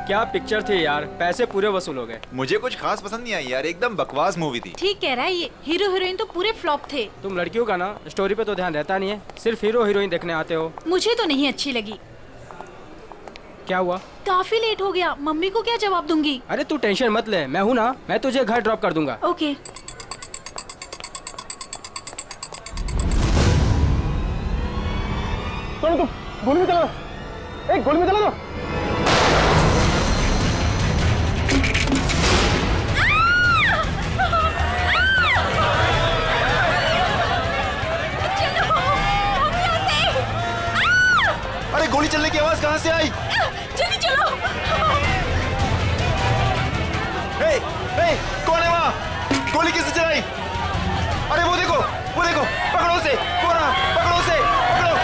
क्या पिक्चर थी यार, पैसे पूरे वसूल हो गए। मुझे कुछ खास पसंद नहीं आई यार, एकदम बकवास मूवी थी। ठीक कह रहा है ये, हीरो हीरोइन तो पूरे फ्लॉप थे। तुम लड़कियों का ना स्टोरी पे तो ध्यान रहता नहीं है, सिर्फ हीरो हीरोइन देखने आते हो। मुझे तो नहीं अच्छी लगी। क्या हुआ? काफी लेट हो गया, मम्मी को क्या जवाब दूंगी? अरे तू टेंशन मत ले, मैं हूँ ना, मैं तुझे घर ड्रॉप कर दूंगा। ओके। चलो तुम गोली में चला, एक गोली में चला दो। अरे गोली चलने की आवाज कहाँ से आई? जल्दी चलो। हे, कौन है वहाँ? गोली किसने चलाई? अरे वो देखो, पकड़ो उसे, कौन है? पकड़ो उसे, पकड़ो।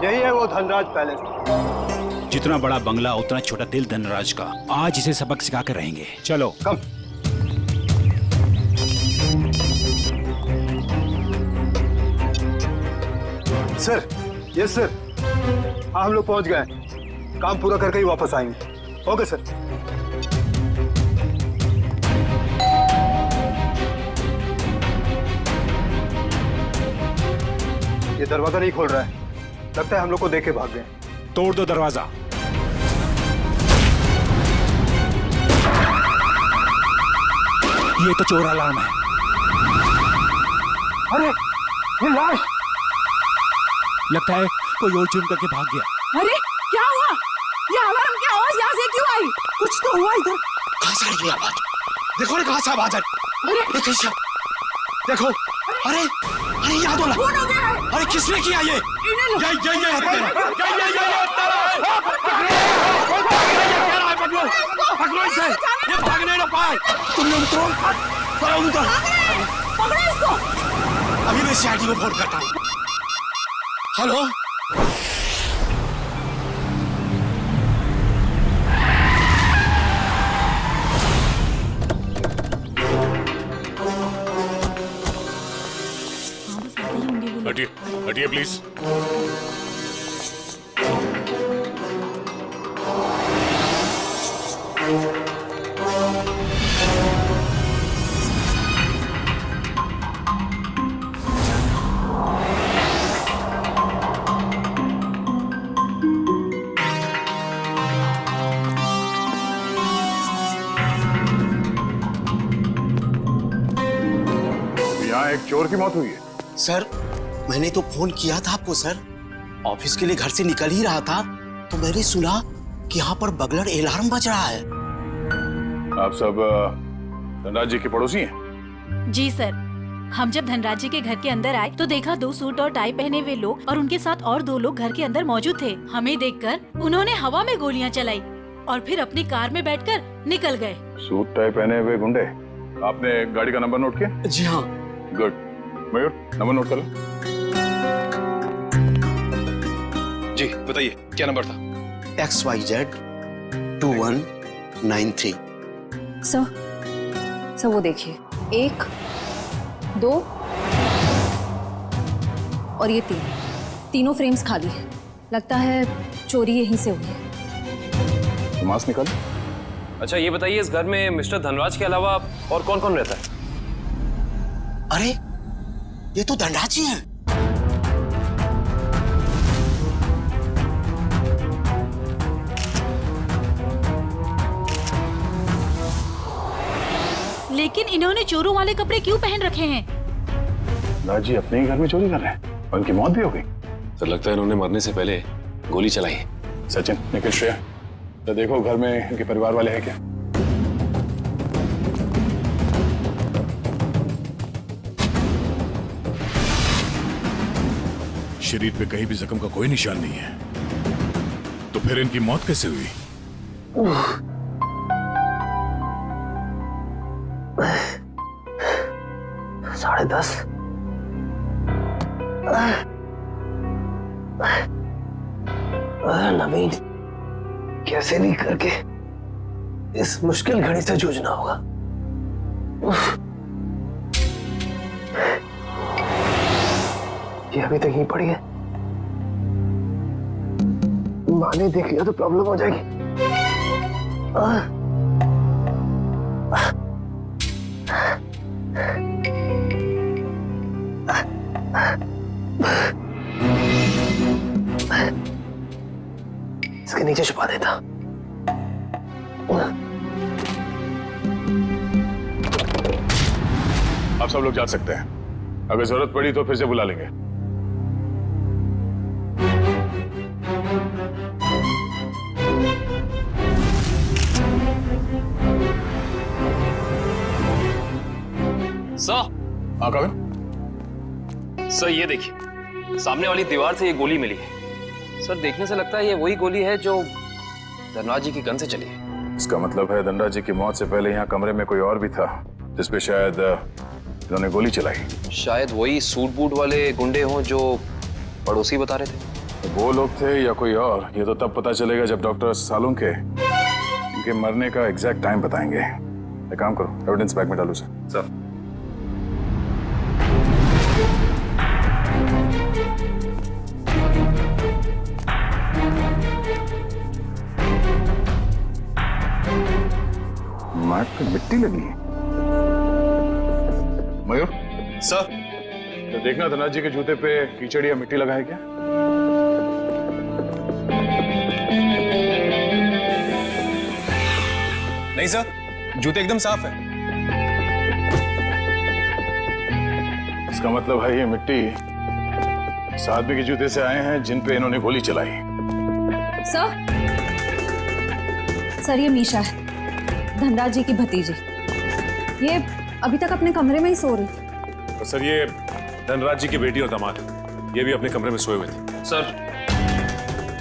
यही है वो धनराज पैलेस। जितना बड़ा बंगला उतना छोटा दिल धनराज का। आज इसे सबक सिखा कर रहेंगे। चलो कम। Sir, yes sir. हाँ हम लोग पहुंच गए, काम पूरा करके ही वापस आएंगे। Okay sir. ये दरवाजा नहीं खोल रहा है, लगता है हम लोग को देख के भाग गए। तोड़ दो दरवाजा। ये तो चोर अलार्म है। अरे ये लाश! लगता है कोई और जुर्म करके भाग गया। अरे क्या हुआ? ये अलार्म की आवाज यहाँ से क्यों आई? कुछ तो हुआ इधर। कहाँ से आई ये आवाज? देखो कहाँ से आवाज आई। अरे देखो, अरे याद हो गया। अरे किसने किया ये? पकड़ो इसे, ये भागने ना पाए। तुम लोग उतरो, पकड़ो इसको। अभी मैं सीआईडी को फोन करता हूँ। हेलो, हटिए हटिए प्लीज। यहाँ एक चोर की मौत हुई है। सर मैंने तो फोन किया था आपको सर। ऑफिस के लिए घर से निकल ही रहा था तो मैंने सुना कि यहाँ पर बगलर अलार्म बज रहा है। आप सब धनराज जी के पड़ोसी हैं? जी सर, हम जब धनराज जी के घर के अंदर आए तो देखा 2 सूट और टाई पहने हुए लोग और उनके साथ और 2 लोग घर के अंदर मौजूद थे। हमें देखकर उन्होंने हवा में गोलियां चलाई और फिर अपनी कार में बैठकर निकल गए। सूट टाई पहने हुए गुंडे। आपने गाड़ी का नंबर नोट किया? जी हाँ। गुड। मयूर नंबर नोट कर लो। जी बताइए क्या नंबर था? XYZ 2193। सर वो देखिए, 1 2 और ये 3 तीनों फ्रेम्स खाली है। लगता है चोरी यहीं से हुई है। तो मास्क निकाल। अच्छा ये बताइए इस घर में मिस्टर धनराज के अलावा और कौन कौन रहता है? अरे ये तो धनराज जी हैं। लेकिन इन्होंने चोरों वाले कपड़े क्यों पहन रखे हैं? धनराज जी अपने ही घर में चोरी कर रहे हैं और उनकी मौत भी हो गई। सर लगता है इन्होंने मरने से पहले गोली चलाई है। सचिन, निखिल, श्रेया, तो देखो घर में इनके परिवार वाले हैं क्या? शरीर पे कहीं भी जख्म का कोई निशान नहीं है, तो फिर इनकी मौत कैसे हुई? साढ़े 10। नवीन, कैसे भी करके इस मुश्किल घड़ी से जूझना होगा। ये अभी तक यहीं पड़ी है, माँ ने देख लिया तो प्रॉब्लम हो जाएगी। इसके नीचे छुपा देता। आप सब लोग जा सकते हैं, अगर जरूरत पड़ी तो फिर से बुला लेंगे। सर, हाँ कविन? सर ये देखिए, सामने वाली दीवार से ये गोली मिली है। सर देखने से लगता है ये वही गोली है जो धनराज जी की गन से चली है। इसका मतलब है धनराज जी की मौत से पहले यहाँ कमरे में कोई और भी था जिसपे शायद इन्होंने गोली चलाई। शायद वही सूट बूट वाले गुंडे हों जो पड़ोसी बता रहे थे। तो वो लोग थे या कोई और, ये तो तब पता चलेगा जब डॉक्टर सालुंके के इनके मरने का एग्जैक्ट टाइम बताएंगे। एक काम करो, एविडेंस बैग में डालो सर। मार्क पे मिट्टी लगी है। मयूर सर, तो देखना धनराज जी के जूते पे कीचड़ या मिट्टी लगा है क्या? नहीं सर, जूते एकदम साफ है। इसका मतलब है ये मिट्टी इस आदमी के जूते से आए हैं जिन पे इन्होंने गोली चलाई। सर ये मीशा है, धनराज जी की भतीजी। ये अभी तक अपने कमरे में ही सो रही थी। तो सर ये धनराज जी की बेटी और दामाद है, ये भी अपने कमरे में सोए हुए थे। सर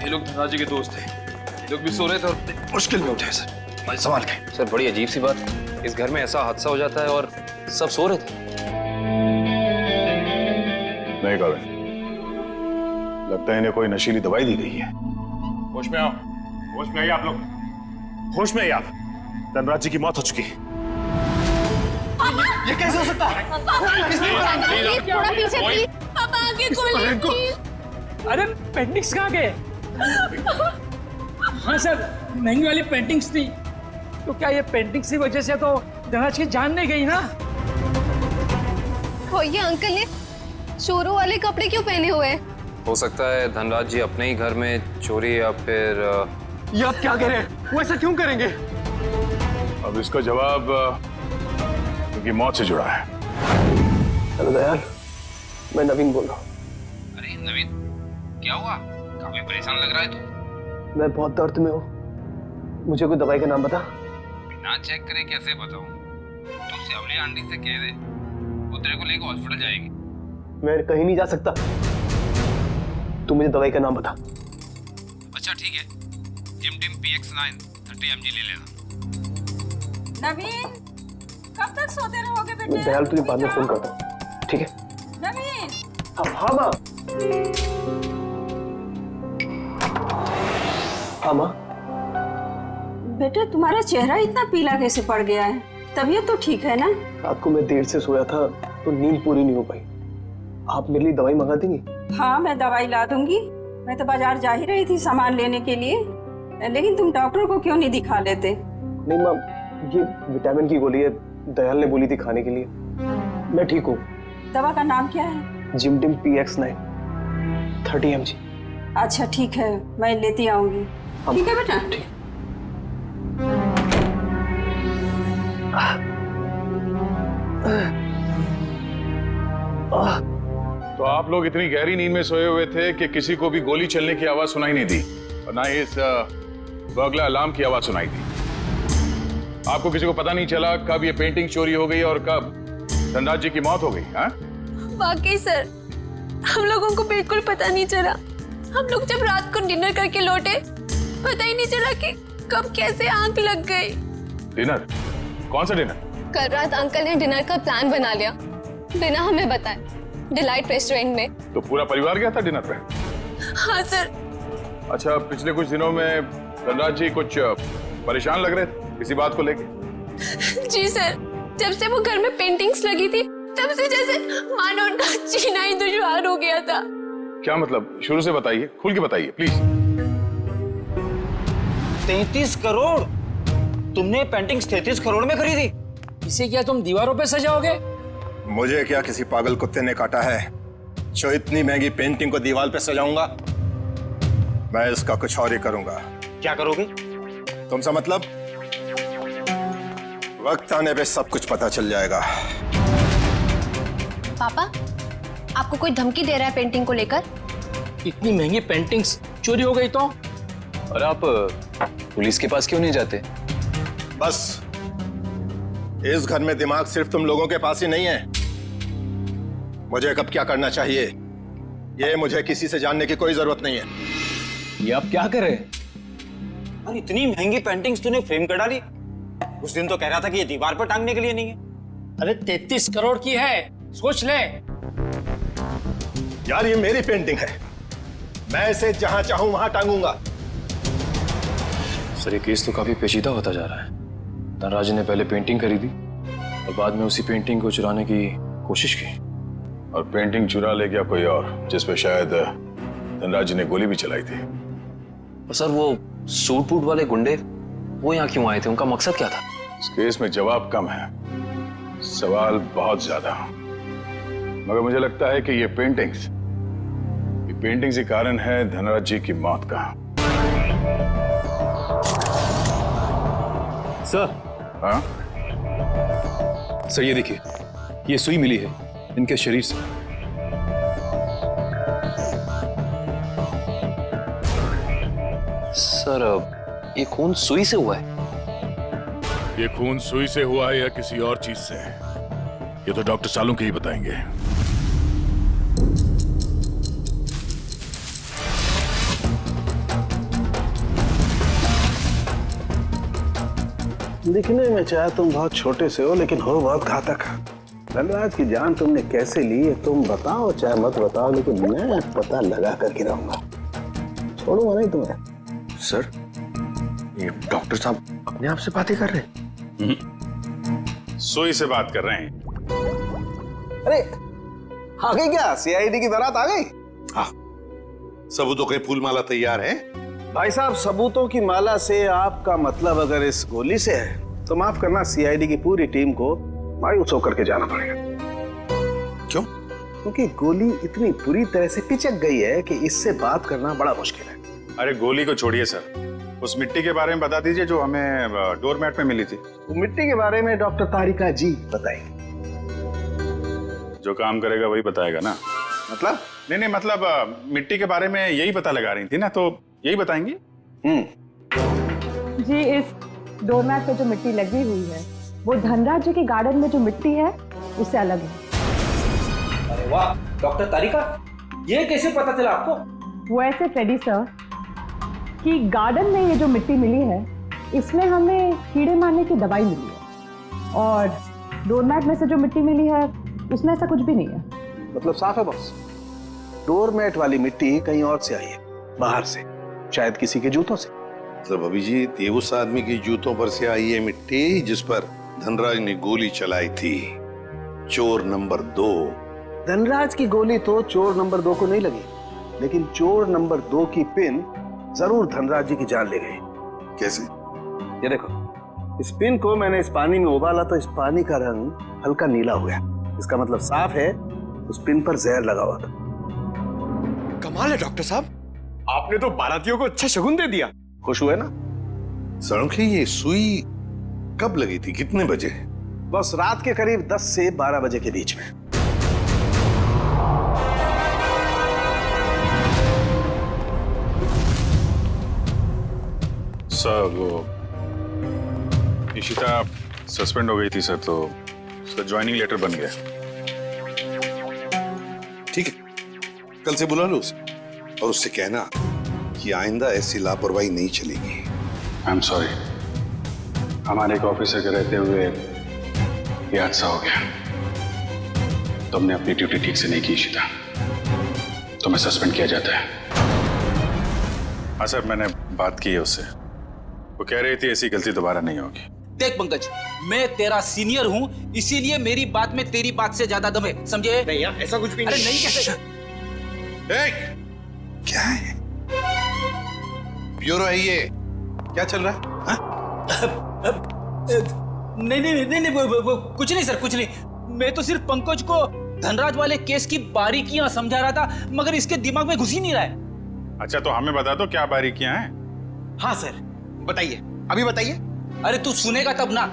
ये लोग धनराज जी के दोस्त थे, ये लोग भी सो रहे थे और मुश्किल में उठे सर। संभाल के। सर बड़ी अजीब सी बात, इस घर में ऐसा हादसा हो जाता है और सब सो रहे थे। नहीं कविन, लगता है इन्हें कोई नशीली दवाई दी गई है। होश में आओ, होश में आइए आप लोग, होश में आइए आप। धनराज जी की मौत हो चुकी है। ये कैसे हो सकता है? अरे पेंटिंग्स कहाँ गए? हाँ सर, महंगी वाली पेंटिंग्स थी। तो क्या ये पेंटिंग्स की वजह से तो धनराज की जान नहीं गई ना? ये अंकल ने चोरों वाले कपड़े क्यों पहने हुए हैं? हो सकता है धनराज जी अपने ही घर में चोरी या फिर ये आप क्या कह रहे हैं? वो ऐसा क्यों करेंगे? अब इसका जवाब उनकी मौत से जुड़ा है। हेलो दयाल, मैं नवीन बोल रहा हूँ। अरे नवीन, क्या हुआ? काफी परेशान लग रहा है तू। मैं बहुत दर्द में हूँ, मुझे कोई दवाई का नाम बता। बिना चेक करे कैसे बताऊं? तू सेवली आंटी से कह दे, वो तेरे को लेकर हॉस्पिटल जाएगी। मैं कहीं नहीं जा सकता, तू मुझे दवाई का नाम बता। अच्छा ठीक है, जिमटिम PX9 30 mg ले लेना। नवीन, कब तक सोते रहोगे बेटे? मैं दयाल तुझे बाद में फोन करता हूँ, ठीक है? नवीन, हाँ माँ। हाँ माँ। बेटे तुम्हारा चेहरा इतना पीला कैसे पड़ गया है? तबीयत तो ठीक है ना? रात को मैं देर से सोया था तो नींद पूरी नहीं हो पाई। आप मेरे लिए दवाई मंगा देंगी? हाँ मैं दवाई ला दूंगी। मैं तो बाजार जा ही रही थी सामान लेने के लिए, लेकिन तुम डॉक्टर को क्यों नहीं दिखा लेते? नहीं माँ, ये विटामिन की गोली है, दयाल ने बोली थी खाने के लिए। मैं ठीक हूँ। दवा का नाम क्या है? जिमटिम PX9 30 mg। अच्छा ठीक है, मैं लेती आऊंगी। ठीक है बेटा। तो आप लोग इतनी गहरी नींद में सोए हुए थे कि किसी को भी गोली चलने की आवाज सुनाई नहीं दी और ना ही इस बर्गला अलार्म की आवाज सुनाई दी। आपको किसी को पता नहीं चला कब ये पेंटिंग चोरी हो गई और कब धनराज जी की मौत हो गई? हाँ? वाकई सर, हम लोगों को बिल्कुल पता नहीं चला। हम लोग जब रात को डिनर करके लौटे, पता ही नहीं चला कि कब कैसे आंख लग गई। डिनर? कौन सा डिनर? कल रात अंकल ने डिनर का प्लान बना लिया बिना हमें बताए, डिलाइट रेस्टोरेंट में। तो पूरा परिवार गया था डिनर पे? हाँ सर। अच्छा, पिछले कुछ दिनों में धनराज जी कुछ परेशान लग रहे थे किसी बात को लेके? जी सर, जब से वो घर में पेंटिंग्स लगी थी तब से जैसे मानो उनका जीना ही दुश्वार हो गया था। क्या मतलब? शुरू से बताइए, खुल के बताइए प्लीज। 33 करोड़? तुमने पेंटिंग्स 33 करोड़ में खरीदी? इसे क्या तुम दीवारों पे सजाओगे? मुझे क्या किसी पागल कुत्ते ने काटा है जो इतनी महंगी पेंटिंग को दीवार पे सजाऊंगा? मैं इसका कुछ और ही करूंगा। क्या करोगे? तुमसे मतलब? वक्त आने पे सब कुछ पता चल जाएगा। पापा, आपको कोई धमकी दे रहा है पेंटिंग को लेकर? इतनी महंगी पेंटिंग्स चोरी हो गई तो? और आप पुलिस के पास क्यों नहीं जाते? बस, इस घर में दिमाग सिर्फ तुम लोगों के पास ही नहीं है। मुझे कब क्या करना चाहिए ये मुझे किसी से जानने की कोई जरूरत नहीं है। ये आप क्या कर रहे हैं? और इतनी महंगी पेंटिंग्स तूने फ्रेम कर डाली? उस दिन तो कह रहा था कि ये दीवार पर टांगने के लिए नहीं है। अरे 33 करोड़ की है, सोच ले। यार ये मेरी पेंटिंग है, मैं इसे जहां चाहूं वहां टांगूंगा। सर, ये केस तो काफी पेचीदा होता जा रहा है। धनराज जी ने पहले पेंटिंग खरीदी और बाद में उसी पेंटिंग को चुराने की कोशिश की। और पेंटिंग चुरा ले गया कोई और, जिसपे शायद धनराज जी ने गोली भी चलाई थी। और सर, वो सूट बूट वाले गुंडे वो यहाँ क्यों आए थे? उनका मकसद क्या था? इस केस में जवाब कम है, सवाल बहुत ज्यादा। मगर मुझे लगता है कि ये पेंटिंग्स ही कारण है धनराज जी की मौत का। सर। हाँ? सर, ये देखिए, ये सुई मिली है इनके शरीर से। सर, ये खून सुई से हुआ है? ये खून सुई से हुआ है या किसी और चीज से, ये तो डॉक्टर सालुंके ही बताएंगे। दिखने में चाहे तुम बहुत छोटे से हो, लेकिन हो बहुत घातक। धनराज की जान तुमने कैसे ली है तुम बताओ, चाहे मत बताओ, लेकिन मैं पता लगा कर गिराऊंगा, छोड़ूंगा नहीं तुम्हें। सर, ये डॉक्टर साहब अपने आप से बातें कर रहे हैं? सुई से बात कर रहे हैं। अरे आ गई क्या? सीआईडी की बारात आ गई? हाँ, सबूतों के फूल माला तैयार है। भाई साहब, सबूतों की माला से आपका मतलब अगर इस गोली से है तो माफ करना, सीआईडी की पूरी टीम को मायूस होकर के जाना पड़ेगा। क्यों? क्योंकि गोली इतनी बुरी तरह से पिचक गई है कि इससे बात करना बड़ा मुश्किल है। अरे गोली को छोड़िए सर, उस मिट्टी के बारे में बता दीजिए जो हमें डोरमैट में मिली थी। तो मिट्टी के बारे में डॉक्टर तारिका जी बताएंगे। जो काम करेगा वही बताएगा ना? मतलब? नहीं, मतलब मिट्टी के बारे में यही पता लगा रही थी ना, तो यही बताएंगी। जी, इस डोरमैट पे जो मिट्टी लगी हुई है वो धनराज जी के गार्डन में जो मिट्टी है उससे अलग है। अरे वाह डॉक्टर तारिका, ये कैसे पता चला आपको? वो ऐसे फ्रेडी सर कि गार्डन में ये जो मिट्टी मिली है इसमें हमें कीड़े मारने की दवाई मिली है, और डोरमैट में से जो मिट्टी मिली है उसमें ऐसा कुछ भी नहीं है। मतलब साफ है बॉस, डोरमैट वाली मिट्टी कहीं और से आई है, बाहर से, शायद किसी के जूतों से। मतलब अभिजीत, ये उस आदमी की जूतों पर से आई है मिट्टी जिस पर धनराज ने गोली चलाई थी, चोर नंबर 2। धनराज की गोली तो चोर नंबर 2 को नहीं लगी, लेकिन चोर नंबर 2 की पिन जरूर धनराज जी की जान ले गई। कैसे? ये देखो, इस पिन को मैंने इस पानी में उबाला तो इस पानी का रंग हल्का नीला हो गया। इसका मतलब साफ है उस पिन पर जहर लगा हुआ था। कमाल है डॉक्टर साहब, आपने तो बारातियों को अच्छा शगुन दे दिया। खुश हुए ना? सालुंखे, ये सुई कब लगी थी, कितने बजे? बस रात के करीब 10 से 12 बजे के बीच में। सर, वो इशिता सस्पेंड हो गई थी सर, तो उसका ज्वाइनिंग लेटर बन गया। ठीक है, कल से बुला लो उसे और उससे कहना कि आइंदा ऐसी लापरवाही नहीं चलेगी। आई एम सॉरी, हमारे एक ऑफिसर के रहते हुए ये हादसा हो गया। तुमने अपनी ड्यूटी ठीक से नहीं की ईशिता, तुम्हें सस्पेंड किया जाता है। हाँ सर, मैंने बात की है उससे, वो कह रही थी ऐसी गलती दोबारा नहीं होगी। देख पंकज, मैं तेरा सीनियर हूँ, इसीलिए मेरी बात में तेरी बात से ज्यादा दम है, समझे? नहीं यार, ऐसा कुछ भी नहीं। अरे नहीं कैसे? क्या है? ब्यूरो है ये, क्या चल रहा है? नहीं, वो कुछ नहीं सर, कुछ नहीं। मैं तो सिर्फ पंकज को धनराज वाले केस की बारीकियां समझा रहा था, मगर इसके दिमाग में घुस ही नहीं रहा है। अच्छा, तो हमें बता दो क्या बारीकियां हैं? हाँ सर, बताइए, अभी बताइए। अरे तू सुनेगा तब ना।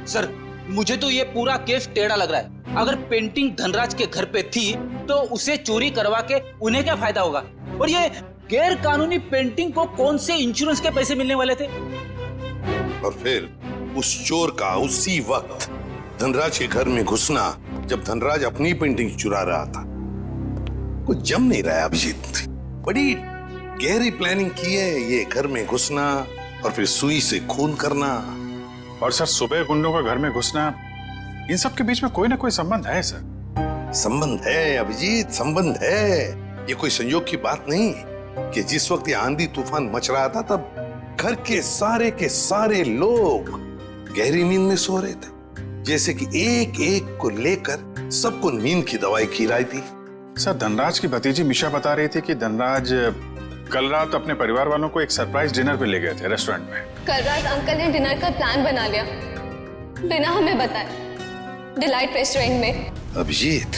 सर, मुझे तो ये पूरा केस टेढ़ा लग रहा है। अगर पेंटिंग धनराज के घर पे थी तो उसे चोरी करवा के उन्हें क्या फायदा होगा? और ये गैर कानूनी पेंटिंग को कौन से इंश्योरेंस के पैसे मिलने वाले थे? और फिर उस चोर का उसी वक्त धनराज के घर में घुसना, जब धनराज अपनी पेंटिंग चुरा रहा था। कुछ जम नहीं रहा है अभिजीत। बड़ी गहरी प्लानिंग की है ये घर में घुसना और फिर सुई से खून करना। और सर, सुबह गुंडों का घर में घुसना, इन सब के बीच में कोई ना कोई संबंध है सर। संबंध है अभिजीत, संबंध है। ये कोई संयोग की बात नहीं कि जिस वक्त ये आंधी तूफान मच रहा था तब घर के सारे लोग गहरी नींद में सो रहे थे, जैसे कि एक एक को लेकर सबको नींद की दवाई खिलाई थी। सर, धनराज की भतीजी मिशा बता रही थी कि धनराज कल रात अपने परिवार वालों को एक सरप्राइज डिनर पे ले गए थे रेस्टोरेंट में। कल रात अंकल ने डिनर का प्लान बना लिया बिना हमें बताए, डिलाइट रेस्टोरेंट में। अभिजीत,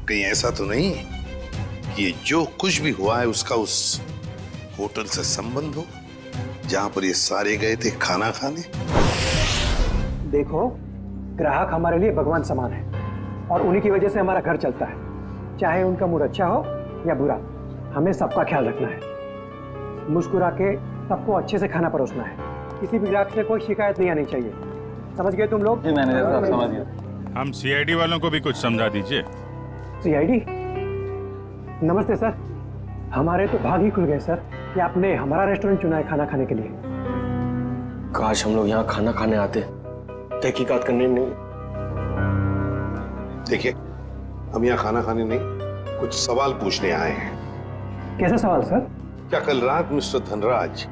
कहीं ऐसा तो नहीं कि ये जो कुछ भी हुआ है उसका उस होटल से संबंध हो जहां पर ये सारे गए थे खाना खाने? देखो, ग्राहक हमारे लिए भगवान समान है और उन्हीं की वजह से हमारा घर चलता है। चाहे उनका मूड अच्छा हो या बुरा, हमें सबका ख्याल रखना है। मुस्कुरा के सबको अच्छे से खाना परोसना है। किसी भी ग्राहक से कोई शिकायत नहीं आनी चाहिए। समझ गए तुम लोग? जी मैनेजर साहब, समझ गए। हम सीआईडी वालों को भी कुछ समझा दीजिए। सीआईडी? नमस्ते सर, हमारे तो भाग ही खुल गए सर कि आपने हमारा रेस्टोरेंट चुना है खाना खाने के लिए। काश हम लोग यहाँ खाना खाने आते, तहकीकात करने नहीं। देखिए, हम यहाँ खाना खाने नहीं, कुछ सवाल पूछने आए हैं। कैसा सवाल सर? क्या कल रात मिस्टर धनराज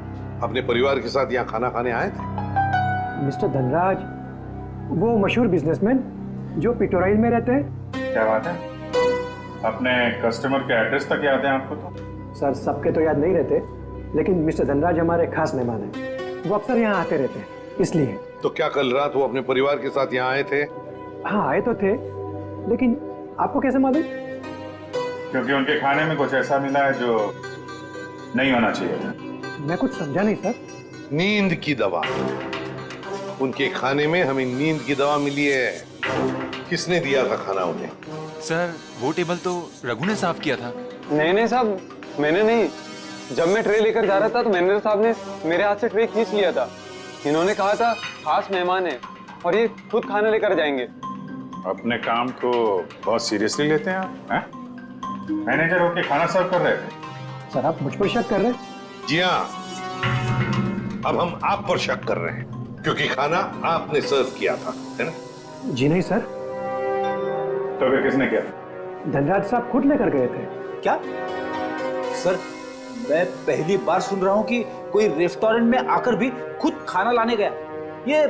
अपने परिवार के साथ यहाँ खाना खाने आए थे? मिस्टर धनराज, वो मशहूर बिजनेसमैन जो पिटोराइल में रहते हैं। क्या बात है? अपने कस्टमर के एड्रेस तक याद है आपको? तो सर, सबके तो याद नहीं रहते, लेकिन मिस्टर धनराज हमारे खास मेहमान हैं। वो अक्सर यहाँ आते रहते हैं, इसलिए। तो क्या कल रात वो अपने परिवार के साथ यहाँ आए थे? हाँ, आए तो थे, लेकिन आपको कैसे मालूम? क्योंकि उनके खाने में कुछ ऐसा मिला है जो नहीं होना चाहिए था। मैं कुछ समझा नहीं सर। नींद की दवा। उनके खाने में हमें नींद की दवा मिली है। किसने दिया था खाना उन्हें? सर, वो टेबल तो रघु ने साफ किया था। नहीं साहब, मैंने नहीं। जब मैं ट्रे लेकर जा रहा था तो मैनेजर साहब ने मेरे हाथ से ट्रे खींच लिया था। इन्होंने कहा था खास मेहमान है और ये खुद खाना लेकर जाएंगे। अपने काम को बहुत सीरियसली लेते हैं आप, हैं? मैनेजर होके खाना सर्व कर रहे थे। सर, आप मुझ पर शक कर रहे हैं? जी हाँ, अब हम आप पर शक कर रहे हैं क्योंकि खाना आपने सर्व किया था, है ना? जी नहीं सर। तो फिर किसने किया? धनराज साहब खुद लेकर गए थे। क्या? सर, मैं पहली बार सुन रहा हूँ कि कोई रेस्टोरेंट में आकर भी खुद खाना लाने गया। ये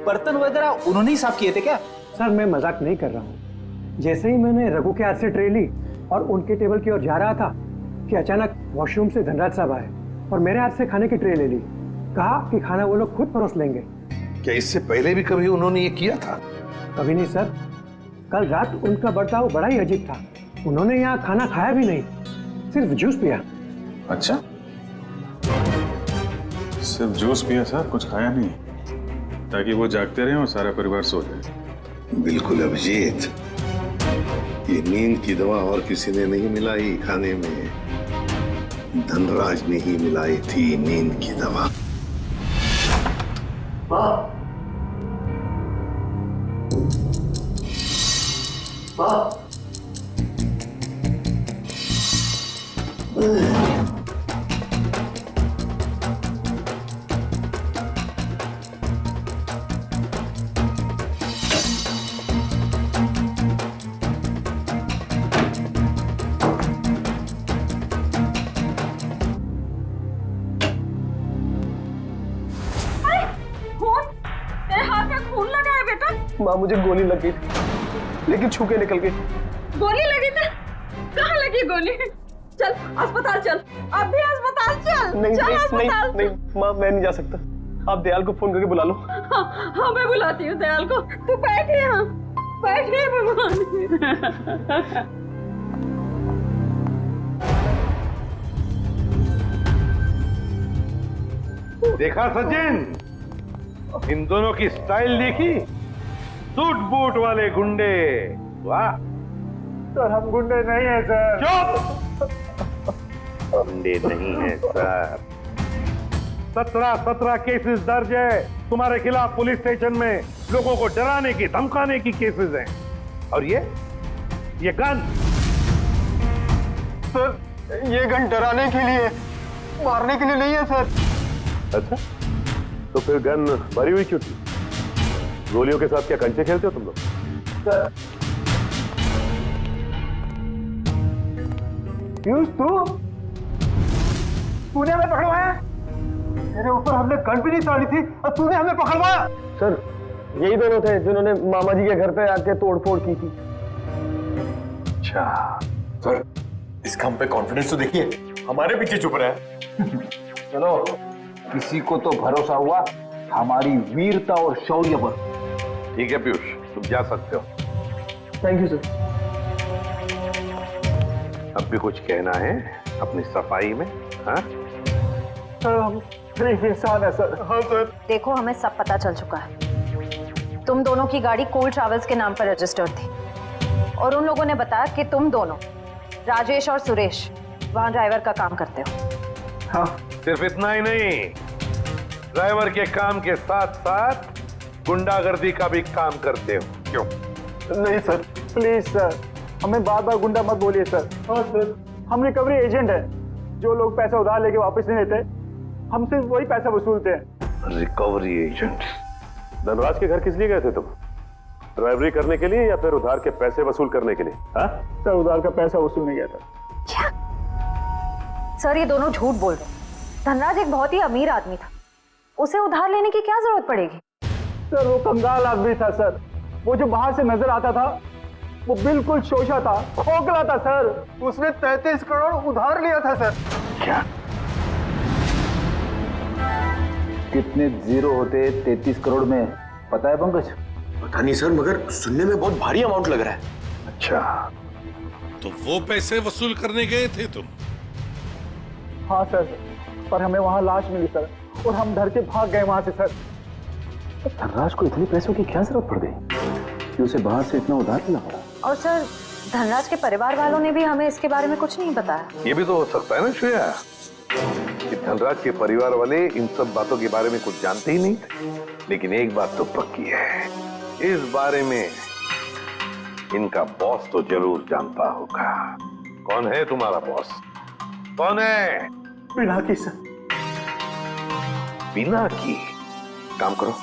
बर्तन वगैरह उन्होंने ही साफ किए थे क्या? सर, मैं मजाक नहीं कर रहा हूँ। जैसे ही मैंने रघु के हाथ से ट्रे ली और उनके टेबल की ओर जा रहा था कि अचानक वॉशरूम से धनराज साहब आए और मेरे हाथ से खाने की ट्रे ले ली। कहा कि खाना वो लोग खुद परोस लेंगे। क्या इससे पहले भी कभी उन्होंने ये किया था? कभी नहीं सर। कल रात उनका बर्ताव बड़ा ही अजीब था। उन्होंने यहाँ खाना खाया भी नहीं, सिर्फ जूस पिया। अच्छा, सिर्फ जूस पिया सर, कुछ खाया नहीं, ताकि वो जागते रहे और सारा परिवार सो जाए। बिल्कुल अभिजीत, ये नींद की दवा और किसी ने नहीं मिलाई खाने में, धनराज ने ही मिलाई थी नींद की दवा। माँ मुझे गोली लग गई थी, लेकिन छू के निकल गई। गोली लगी थी? कहाँ लगी गोली? चल अस्पताल चल, अब भी अस्पताल चल। नहीं चल नहीं अस्पताल। नहीं नहीं माँ, मैं नहीं जा सकता। आप दयाल को फोन करके बुला लो। हाँ मैं बुलाती हूँ दयाल को। तू बैठे यहाँ, बैठे भगवान। देखा सचिन, इन दोनों की स्टाइल देखी? सूट बूट वाले गुंडे। वाह सर हम गुंडे नहीं हैं सर। चुप! गुंडे नहीं हैं सर। 17 केसेस दर्ज है तुम्हारे खिलाफ पुलिस स्टेशन में। लोगों को डराने की धमकाने की केसेस हैं। और ये गन? सर ये गन डराने के लिए, मारने के लिए नहीं है सर। अच्छा, तो फिर गन भरी हुई क्यों थी? गोलियों के साथ क्या कंचे खेलते हो तुम लोग? सर पीयूष तूने हमें पकड़वाया? तेरे ऊपर हमने गन भी नहीं ताड़ी थी और तूने हमें पकड़वाया? सर यही दोनों थे जिन्होंने मामा जी के घर पे आके तोड़फोड़ की थी। अच्छा सर, इसका हम पे कॉन्फिडेंस तो देखिए, हमारे पीछे चुप रहा है। चलो, किसी को तो भरोसा हुआ हमारी वीरता और शौर्य पर। ठीक है पीयूष, तुम जा सकते हो। Thank you sir. अब भी कुछ कहना है अपनी सफाई में? हाँ सर हम इंसान है सर। हाँ सर। देखो हमें सब पता चल चुका है। तुम दोनों की गाड़ी कूल ट्रैवल्स के नाम पर रजिस्टर्ड थी और उन लोगों ने बताया कि तुम दोनों, राजेश और सुरेश, वहां ड्राइवर का काम करते हो। हाँ। सिर्फ इतना ही नहीं, ड्राइवर के काम के साथ साथ गुंडागर्दी का भी काम करते हो। क्यों? नहीं सर, प्लीज सर, हमें बार बार गुंडा मत बोलिए सर। हाँ सर, हम रिकवरी एजेंट है। जो लोग पैसा उधार लेके वापस नहीं देते, हम सिर्फ वही पैसा वसूलते हैं। Recovery agent? धनराज के घर किस लिए गए थे तुम? ड्राइवरी करने के लिए या फिर उधार के पैसे वसूल करने के लिए? हाँ सर, उधार का पैसा वसूलने गया था। क्या? सर ये दोनों झूठ बोल रहे। धनराज एक बहुत ही अमीर आदमी था, उसे उधार लेने की क्या जरूरत पड़ेगी? सर वो कंगाल आदमी था सर। वो जो बाहर से नजर आता था वो बिल्कुल शोषा था, खोखला था सर। उसने 33 करोड़ उधार लिया था सर। क्या? कितने जीरो होते 33 करोड़ में, पता है पंकज? पता नहीं सर, मगर सुनने में बहुत भारी अमाउंट लग रहा है। अच्छा, तो वो पैसे वसूल करने गए थे तुम? हाँ सर, पर हमें वहां लाश मिली सर और हम डर के भाग गए वहां से सर। धनराज को इतने पैसों की क्या जरूरत पड़ गई कि उसे बाहर से इतना उधार लेना पड़ा? और सर धनराज के परिवार वालों ने भी हमें इसके बारे में कुछ नहीं बताया। ये भी तो हो सकता है ना श्रेया कि धनराज के परिवार वाले इन सब बातों के बारे में कुछ जानते ही नहीं थे। लेकिन एक बात तो पक्की है, इस बारे में इनका बॉस तो जरूर जानता होगा। कौन है तुम्हारा बॉस? कौन है? पिनाकी सर। पिनाकी? काम करो,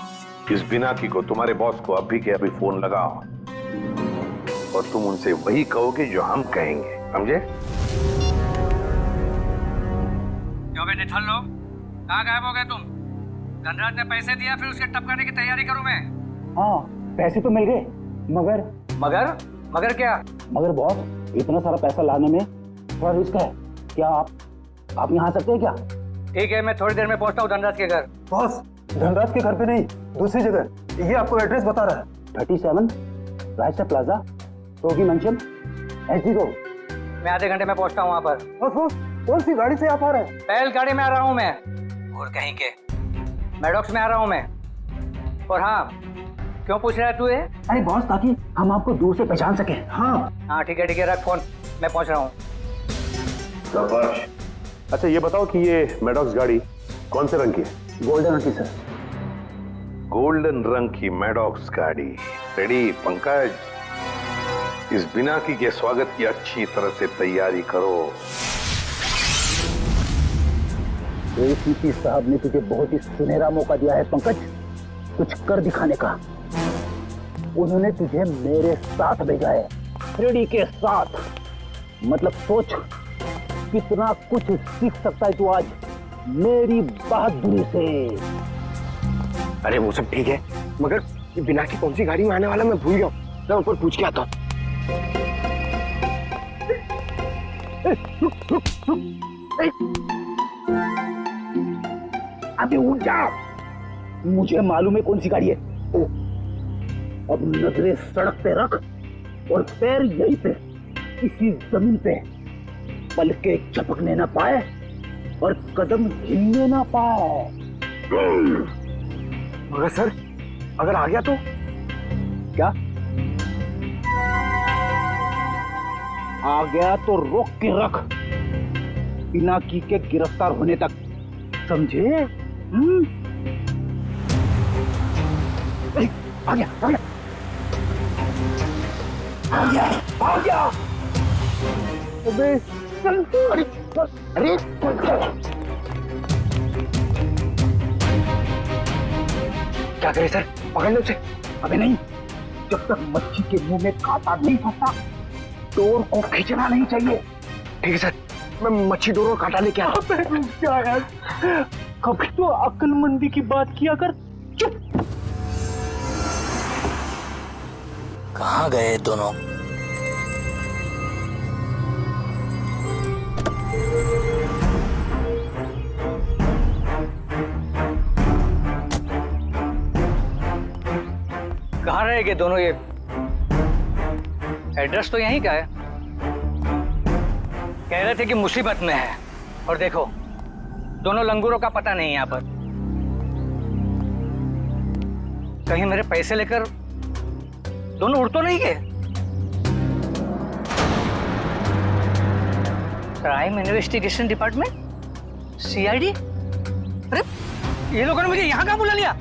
इस पिनाकी को, तुम्हारे बॉस को अभी के अभी फोन लगाओ और तुम उनसे वही कहोगे जो हम कहेंगे, समझे? क्यों बे निठल्ल लोग, कहाँ गायब हो गए तुम? धनराज ने पैसे दिया, फिर उसके टपकाने की तैयारी करूं मैं। हाँ पैसे तो मिल गए, मगर मगर क्या? मगर बॉस, इतना सारा पैसा लाने में थोड़ा रिस्क है। क्या आप यहाँ आ सकते हैं क्या? ठीक है, मैं थोड़ी देर में पहुंचता हूँ धनराज के घर। बॉस, धनराज के घर पे नहीं, दूसरी जगह। ये आपको एड्रेस बता रहा है। 37 रायसा प्लाजा, रोगी मंचन, एसडी रोड। मैं आधे घंटे में पहुंचता हूँ वहाँ पर। बॉस, कौन सी गाड़ी से आप आ रहे हैं? पहल गाड़ी में आ रहा हूँ मैं। और कहीं के मैडॉक्स में आ रहा हूँ मैं। और हाँ, क्यों पूछ रहा है तू ये? अरे बॉस, ताकि हम आपको दूर से पहचान सके। हाँ ठीक है, रख फोन, मैं पहुंच रहा हूँ। अच्छा ये बताओ कि ये मैडॉक्स गाड़ी कौन से रंग की है? गोल्डन रंग की सर। गोल्डन रंग की मैडॉक्स गाड़ी। रेडी पंकज, इस बिनाकी के स्वागत की अच्छी तरह से तैयारी करो। एसीपी साहब ने तुझे बहुत ही सुनहरा मौका दिया है पंकज, कुछ कर दिखाने का। उन्होंने तुझे मेरे साथ भेजा है, फ्रेडी के साथ। मतलब सोच कितना कुछ सीख सकता है तू आज मेरी बहादुरी से। अरे वो सब ठीक है, मगर ये बिना की कौन सी गाड़ी में आने वाला मैं भूल गया हूँ। मैं ऊपर पूछ के आता हूँ। अबे उठ जा, मुझे मालूम है कौन सी गाड़ी है। ओ, अब नजरें सड़क पे रख और पैर यहीं पे इसी जमीन पे, पलके झपकने ना पाए और कदम हिलने ना पाए। मगर सर अगर आ गया तो क्या आ गया तो रोक के रख, बिना की के गिरफ्तार होने तक, समझे? आ गया आ गया आ गया आ गया। अबे चल, अरे अरे क्या करे सर, पकड़ लो उसे। अबे नहीं, जब तक मच्छी के मुंह में कांटा नहीं फंसता डोर को खींचना नहीं चाहिए। ठीक है सर, मैं मच्छी डोर और कांटा लेके आता हूं। क्या यार, कभी तो अक्लमंदी की बात किया कर। चुप। कहाँ गए दोनों? कहाँ रहेंगे दोनों? ये एड्रेस तो यहीं का है। कह रहे थे कि मुसीबत में है, और देखो दोनों लंगूरों का पता नहीं यहाँ पर। कहीं मेरे पैसे लेकर दोनों उड़ तो नहीं गए? Crime investigation department, CID? अरे ये लोगों ने मुझे यहाँ कहाँ बुला लिया?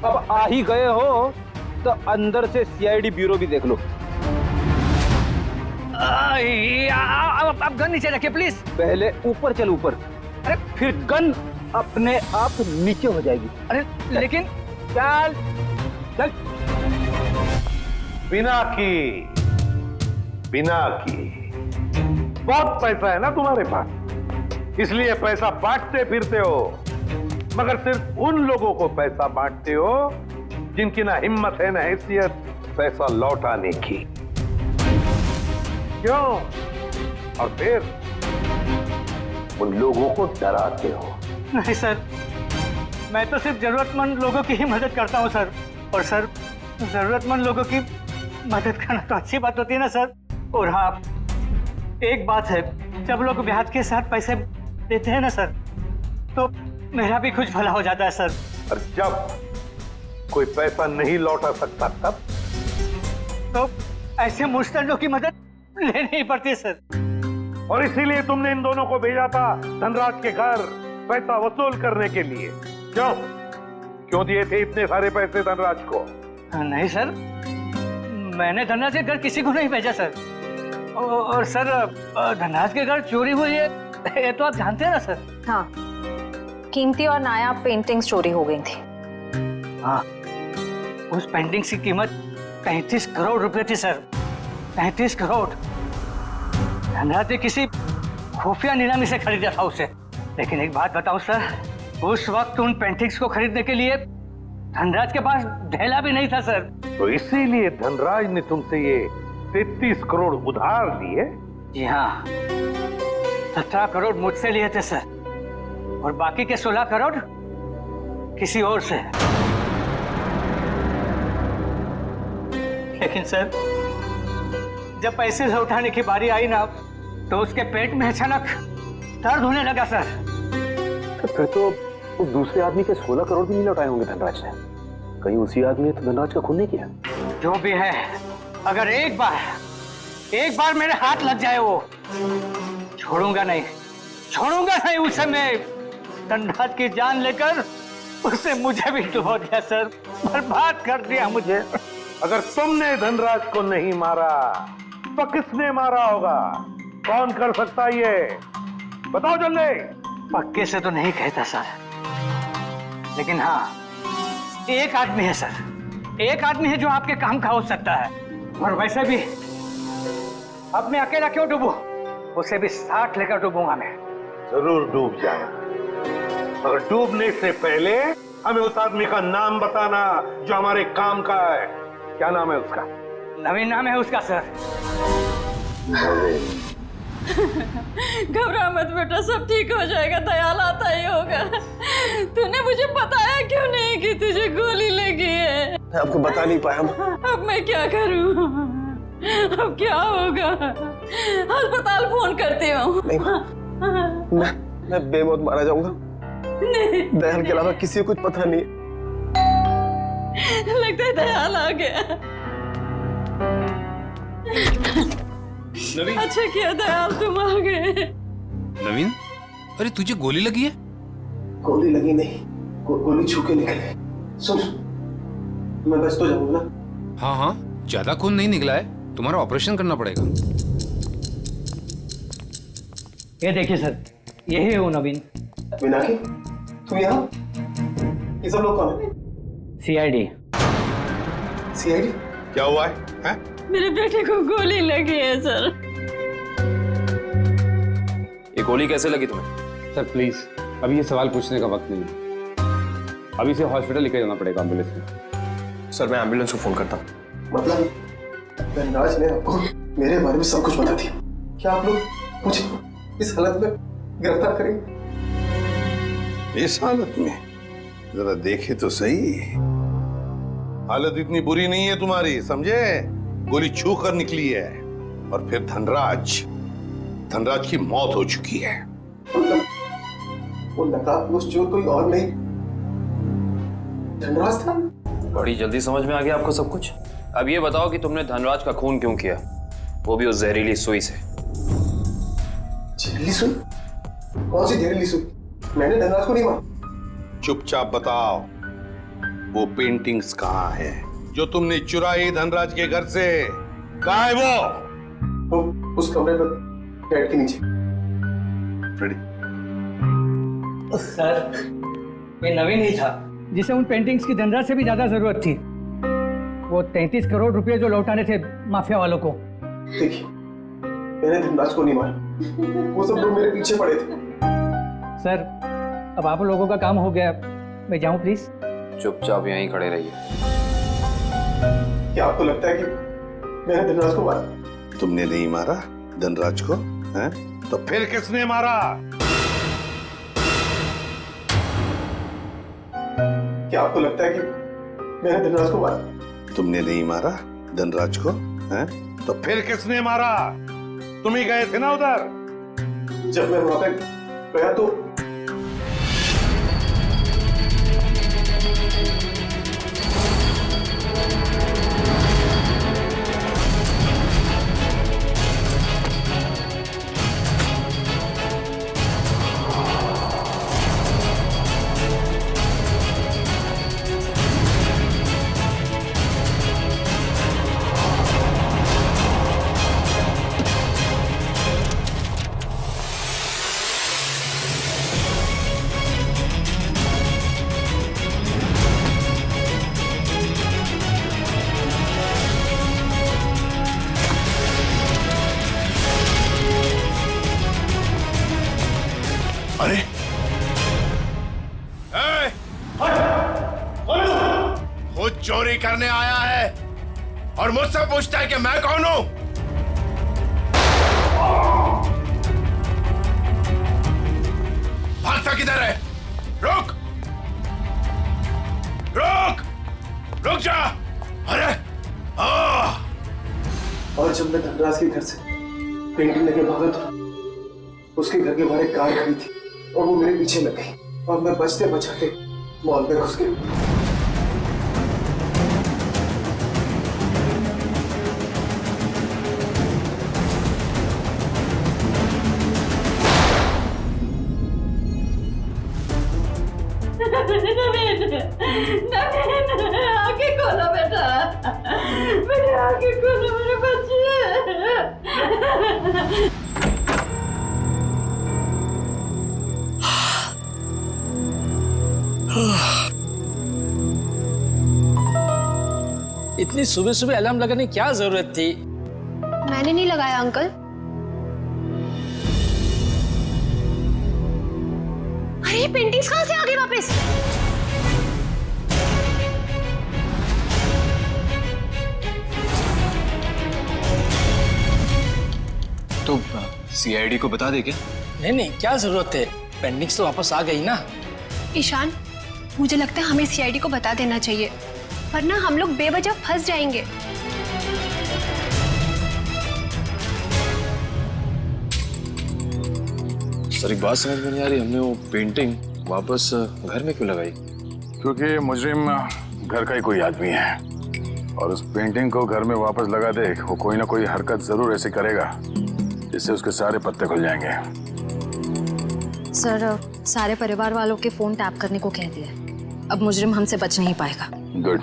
अब आ ही गए हो तो अंदर से सीआईडी ब्यूरो भी देख लो। आप गन नीचे रखिए प्लीज। पहले ऊपर चल, ऊपर। अरे फिर गन अपने आप नीचे हो जाएगी। अरे लेकिन चल चल। बिना की बहुत पैसा है ना तुम्हारे पास, इसलिए पैसा बांटते फिरते हो, मगर सिर्फ उन लोगों को पैसा बांटते हो जिनकी ना हिम्मत है ना हैसियत पैसा लौटाने की। क्यों? और फिर उन लोगों को डराते हो। नहीं सर, मैं तो सिर्फ जरूरतमंद लोगों की ही मदद करता हूँ सर। और सर, जरूरतमंद लोगों की मदद करना तो अच्छी बात होती है ना सर। और हाँ, एक बात है, जब लोग ब्याज के साथ पैसे देते हैं ना सर, तो मेरा भी कुछ भला हो जाता है सर। और जब कोई पैसा नहीं लौटा सकता तब तो ऐसे मुस्तैदों की मदद लेनी ही पड़ती है सर। और इसीलिए तुमने इन दोनों को भेजा था धनराज के घर पैसा वसूल करने के लिए। क्यों दिए थे इतने सारे पैसे धनराज को? नहीं सर, मैंने धनराज के घर किसी को नहीं भेजा सर। और सर, धनराज के घर चोरी हुई है ये तो आप जानते हैं ना सर। हाँ, कीमती और नायाब पेंटिंग्स चोरी हो गई थी। हाँ, उस पेंटिंग की कीमत 35 करोड़ रुपए थी सर। 35 करोड़। धनराज ने किसी खुफिया नीलामी से खरीदा था उसे। लेकिन एक बात बताऊं सर, उस वक्त उन पेंटिंग्स को खरीदने के लिए धनराज के पास ढेला भी नहीं था सर। तो इसीलिए धनराज ने तुमसे ये 33 करोड़ उधार लिए? जी हाँ, 17 करोड़ मुझसे लिए थे सर, और बाकी के 16 करोड़ किसी और से। लेकिन सर, जब पैसे लौटाने की बारी आई ना, तो उसके पेट में अचानक दर्द होने लगा सर। तो फिर तो उस दूसरे आदमी के 16 करोड़ भी नहीं लौटाए होंगे धनराज ने। कहीं उसी आदमी ने तो धनराज का खून नहीं किया? जो भी है, अगर एक बार मेरे हाथ लग जाए, वो छोड़ूंगा नहीं उसे। मैं धनराज की जान लेकर उससे मुझे भी डुबो दिया सर, बर्बाद कर दिया मुझे। अगर तुमने धनराज को नहीं मारा तो किसने मारा होगा? कौन कर सकता है ये? बताओ जल्दी। पक्के से तो नहीं कहता सर, लेकिन हाँ, एक आदमी है सर। एक आदमी है जो आपके काम का हो सकता है। और वैसे भी अब मैं अकेला क्यों डूबूं? उसे भी साथ लेकर डूबूंगा मैं। जरूर डूब जाना, मगर डूबने से पहले हमें उस आदमी का नाम बताना जो हमारे काम का है। क्या नाम है उसका? नवीन नाम है उसका सर। घबरा मत बेटा, सब ठीक हो जाएगा, दयाल आता ही होगा। तूने मुझे बताया क्यों नहीं कि तुझे गोली लगी है? मैं आपको बता नहीं पाया। अब मैं क्या करूं? अब क्या होगा? अस्पताल फोन करती हूँ। मैं बेमौत मारा जाऊंगा। नहीं, दयाल के अलावा किसी को कुछ पता नहीं। लगता है दयाल आ गया। नवीन, अच्छा किया दयाल तुम आ गए। नवीन, अरे तुझे गोली लगी है? गोली लगी नहीं, गोली छू के निकली। सुन, मैं बच तो जाऊंगा ना? हाँ हाँ, ज्यादा खून नहीं निकला है, तुम्हारा ऑपरेशन करना पड़ेगा। ये देखिए सर, यही है वो नवीन। मीनाक्षी, तुम यहाँ? ये सब लोग कौन है? सीआईडी। सीआईडी? क्या हुआ है? मेरे बेटे को गोली लगी है सर। ये गोली कैसे लगी तुम्हें? सर प्लीज, अभी ये सवाल पूछने का वक्त नहीं है। अभी इसे हॉस्पिटल लेकर जाना पड़ेगा एम्बुलेंस में। सर मैं एम्बुलेंस को फोन करता हूँ। मतलब धनराज ने आपको मेरे बारे में सब कुछ बता दिया। क्या आप लोग मुझे इस हालत में गिरफ्तार करेंगे? इस हालत में? जरा देखे तो सही। हालत इतनी बुरी नहीं है तुम्हारी, समझे? गोली छू कर निकली है और फिर धनराज की मौत हो चुकी है। वो नकाबपोश चोर कोई और नहीं, धनराज था। बड़ी जल्दी समझ में आ गया आपको सब कुछ। अब ये बताओ कि तुमने धनराज का खून क्यों किया, वो भी उस जहरीली सुई से। जहरीली सुई? कौन सी जहरीली सुई? मैंने धनराज को नहीं मारा। चुपचाप बताओ, वो पेंटिंग्स कहाँ है जो तुमने चुराई धनराज के घर से? कहाँ है वो उस कमरे पर बेड के नीचे। सर, ये नवीन ही था जिसे उन पेंटिंग्स की धनराज से भी ज्यादा जरूरत थी। वो 33 करोड़ रुपए जो लौटाने थे माफिया वालों को। देखिए, मैंने धनराज को नहीं मारा, वो सब लोग मेरे पीछे पड़े थे। सर, अब आप लोगों का काम हो गया, मैं जाऊं प्लीज? चुपचाप यहीं खड़े रहिए। क्या आपको लगता है कि मैंने धनराज को मारा? तुमने नहीं मारा धनराज को, हैं? तो फिर किसने मारा? क्या आपको लगता है कि मैंने धनराज को मारा? तुमने नहीं मारा धनराज को, हैं? तो फिर किसने मारा? तुम ही गए थे ना उधर। जब मैं वहां पे गया तो अरे खुद चोरी करने आया है और मुझसे पूछता है कि मैं कौन हूं? भागता किधर है? रुक रुक रुक जा। अरे और जब मैं धनराज के घर से पेंटिंग लेके भागा तो उसके घर के बाहर एक कार खड़ी थी और वो मेरे पीछे लग गई और मैं बचते बचाते मॉल में घुस गया। आगे खोलो बेटा, मेरे आगे खोलो मेरे बच्चे। इतनी सुबह सुबह अलार्म लगाने की क्या जरूरत थी? मैंने नहीं लगाया अंकल। अरे ये पेंटिंग्स कहाँ से आ गई वापस? सीआईडी को बता दे क्या? नहीं नहीं, क्या जरूरत है, पेंडिंग्स तो वापस आ गई ना। ईशान, मुझे लगता है हमें सीआईडी को बता देना चाहिए, वरना हम लोग बेवजह फंस जाएंगे। सर एक बात समझ में नहीं आ रही, हमने वो पेंटिंग वापस घर में क्यों लगाई? क्योंकि मुजरिम घर का ही कोई आदमी है और उस पेंटिंग को घर में वापस लगा दे, वो कोई ना कोई हरकत जरूर ऐसी करेगा जिससे उसके सारे पत्ते खुल जाएंगे। सर, सारे परिवार वालों के फोन टैप करने को कह दिया, अब मुजरिम हमसे बच नहीं पाएगा। गुड।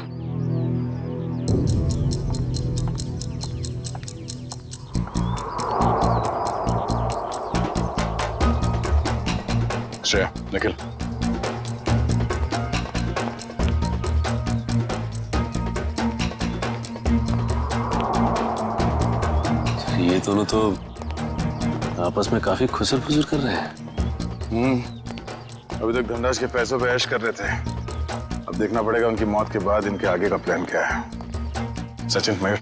श्रेया, निखिल, ये दोनों तो आपस में काफी खुसर फुसर कर रहे हैं। अभी तक धनराज के पैसों पे ऐश कर रहे थे, अब देखना पड़ेगा उनकी मौत के बाद इनके आगे का प्लान क्या है। सचिन, मयूर,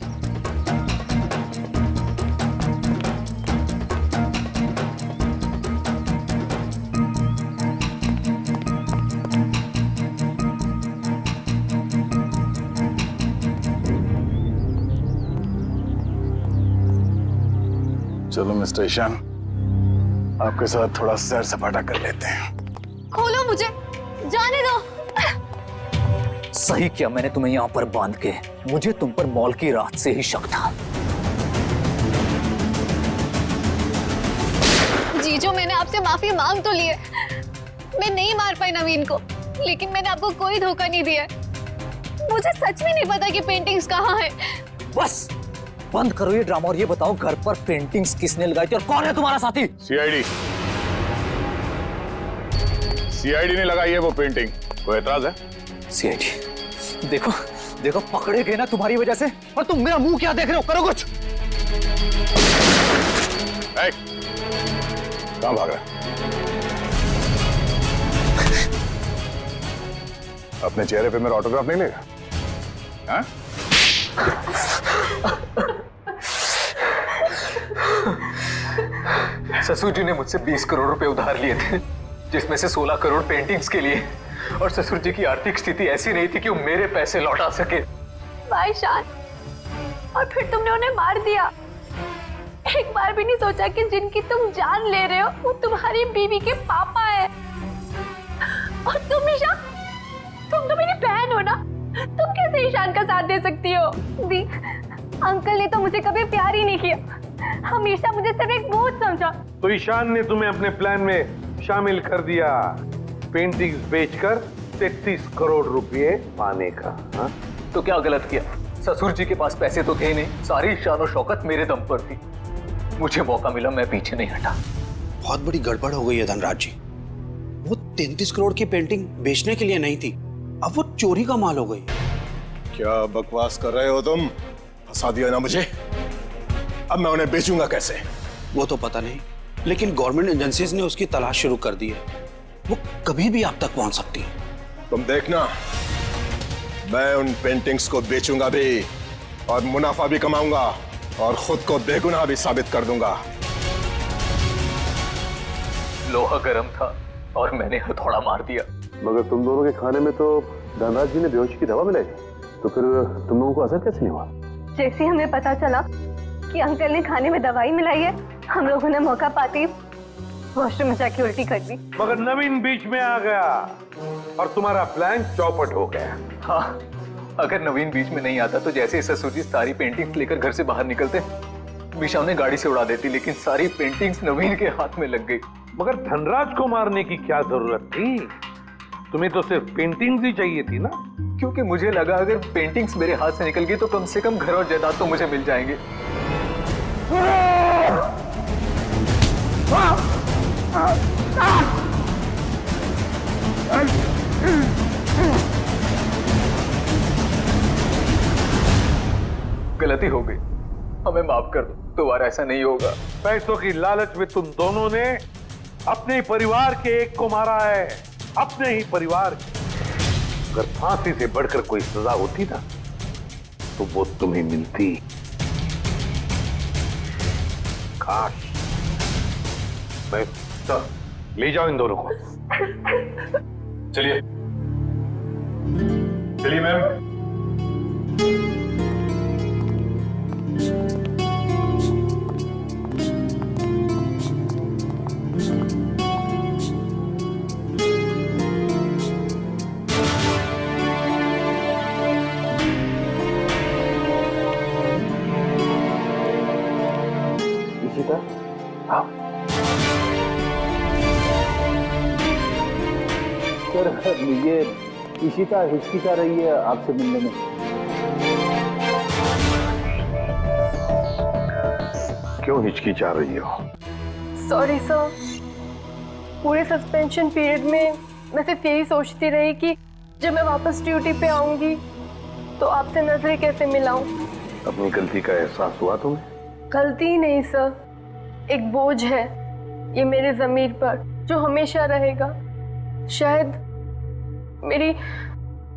चलो मिस्टर ईशान, आपके साथ थोड़ा सैर सपाटा कर लेते हैं। खोलो मुझे, जाने दो। सही किया मैंने तुम्हें यहाँ पर बांध के, मुझे तुम पर मॉल की रात से ही शक था। जीजो, मैंने आपसे माफी मांग तो ली है, मैं नहीं मार पाई नवीन को, लेकिन मैंने आपको कोई धोखा नहीं दिया। मुझे सच में नहीं पता कि पेंटिंग्स कहाँ है। बस बंद करो ये ड्रामा और ये बताओ घर पर पेंटिंग्स किसने लगाई थी और कौन है तुम्हारा साथी? सीआईडी ने लगाई है वो पेंटिंग, कोई एतराज है? सीआईडी, देखो देखो पकड़े गए ना तुम्हारी वजह से, और तुम मेरा मुंह क्या देख रहे हो, करो कुछ। कहां भाग रहा है? अपने चेहरे पे मेरा ऑटोग्राफ नहीं लेगा? हाँ? ससुर जी ने मुझसे 20 करोड़ रुपए उधार लिए थे, जिसमें से 16 करोड़ पेंटिंग्स के लिए, और ससुर जी की आर्थिक स्थिति ऐसी नहीं थी कि वो मेरे पैसे लौटा सके। भाई शान, और फिर तुमने उन्हें मार दिया। एक बार भी नहीं सोचा कि जिनकी तुम जान ले रहे हो वो तुम्हारी बीवी के पापा है। और तुम ईशान, तुम तो मेरी बहन हो ना, तुम कैसे ईशान का साथ दे सकती हो? दी, अंकल ने तो मुझे कभी प्यार ही नहीं किया, हमेशा मुझे सिर्फ एक बोझ समझा। तो ईशान ने तुम्हें अपने प्लान में शामिल कर दिया, पेंटिंग्स बेचकर 33 करोड़ रुपए पाने का। हा? तो क्या गलत किया? ससुर जी के पास पैसे तो थे नहीं, सारी शान और शौकत मेरे दम पर थी। मुझे मौका मिला, मैं पीछे नहीं हटा। बहुत बड़ी गड़बड़ हो गई है धनराज जी। वो 33 करोड़ की पेंटिंग बेचने के लिए नहीं थी, अब वो चोरी का माल हो गई। क्या बकवास कर रहे हो तुम? फंसा दिया ना मुझे, अब मैं उन्हें बेचूंगा कैसे? वो तो पता नहीं, लेकिन गवर्नमेंट एजेंसीज ने उसकी तलाश शुरू कर दी है, वो कभी भी आप तक पहुंच सकती है। तुम देखना, मैं उन पेंटिंग्स को बेचूंगा भी और मुनाफा भी कमाऊंगा और खुद को बेगुनाह भी साबित कर दूंगा। लोहा गर्म था और मैंने हथौड़ा मार दिया। मगर तुम दोनों के खाने में तो धनराज जी ने बेहोशी की दवा मिलाई, तो फिर तुम लोगों को असर कैसे नहीं हुआ? जैसे हमें पता चला कि अंकल ने खाने में दवाई मिलाई है, हम लोगों ने मौका पाते ही वॉशरूम में जाके उल्टी कर दी। मगर नवीन बीच में आ गया और तुम्हारा प्लान चौपट हो गया। हाँ, अगर नवीन बीच में नहीं आता तो जैसे ही ससुर जी सारी पेंटिंग्स लेकर घर से बाहर निकलते, मीशा उन्हें गाड़ी से उड़ा देती, लेकिन सारी पेंटिंग्स नवीन के हाथ में लग गई। मगर धनराज को मारने की क्या जरूरत थी? तुम्हें तो सिर्फ पेंटिंग्स ही चाहिए थी ना? क्योंकि मुझे लगा अगर पेंटिंग्स मेरे हाथ से निकल गई तो कम से कम घर और जायदाद तो मुझे मिल जाएंगे। गलती हो गई, हमें माफ कर दो, दोबारा ऐसा नहीं होगा। पैसों की लालच में तुम दोनों ने अपने परिवार के एक को मारा है, अपने ही परिवार के। अगर फांसी से बढ़कर कोई सजा होती ना तो वो तुम्हें मिलती। काश नहीं सर, ले जाओ इन दोनों को। चलिए चलिए मैम। इशिता, आओ। सर ये इशिता हिचकिचा रही है आपसे मिलने में। क्यों हिचकिचा रही हो? सॉरी सर, पूरे सस्पेंशन पीरियड में मैं सिर्फ यही सोचती रही कि जब मैं वापस ड्यूटी पे आऊंगी तो आपसे नजरें कैसे मिलाऊं। अपनी गलती का एहसास हुआ तुम्हें? गलती ही नहीं सर, एक बोझ है ये मेरे ज़मीर पर जो हमेशा रहेगा, शायद मेरी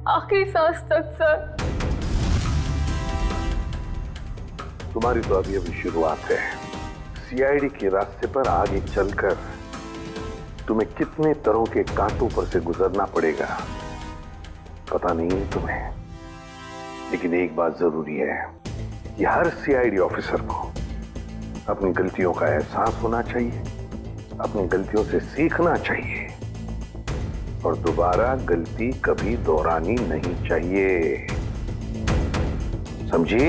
आखिरी सांस तक सर। तुम्हारी तो अभी अभी शुरुआत है। सीआईडी के रास्ते पर आगे चलकर तुम्हें कितने तरह के कांटों पर से गुजरना पड़ेगा पता नहीं है तुम्हें, लेकिन एक बात जरूरी है कि हर सीआईडी ऑफिसर को अपनी गलतियों का एहसास होना चाहिए, अपनी गलतियों से सीखना चाहिए और दोबारा गलती कभी दोहरानी नहीं चाहिए। समझी?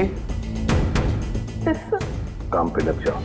काम पे लग जाओ।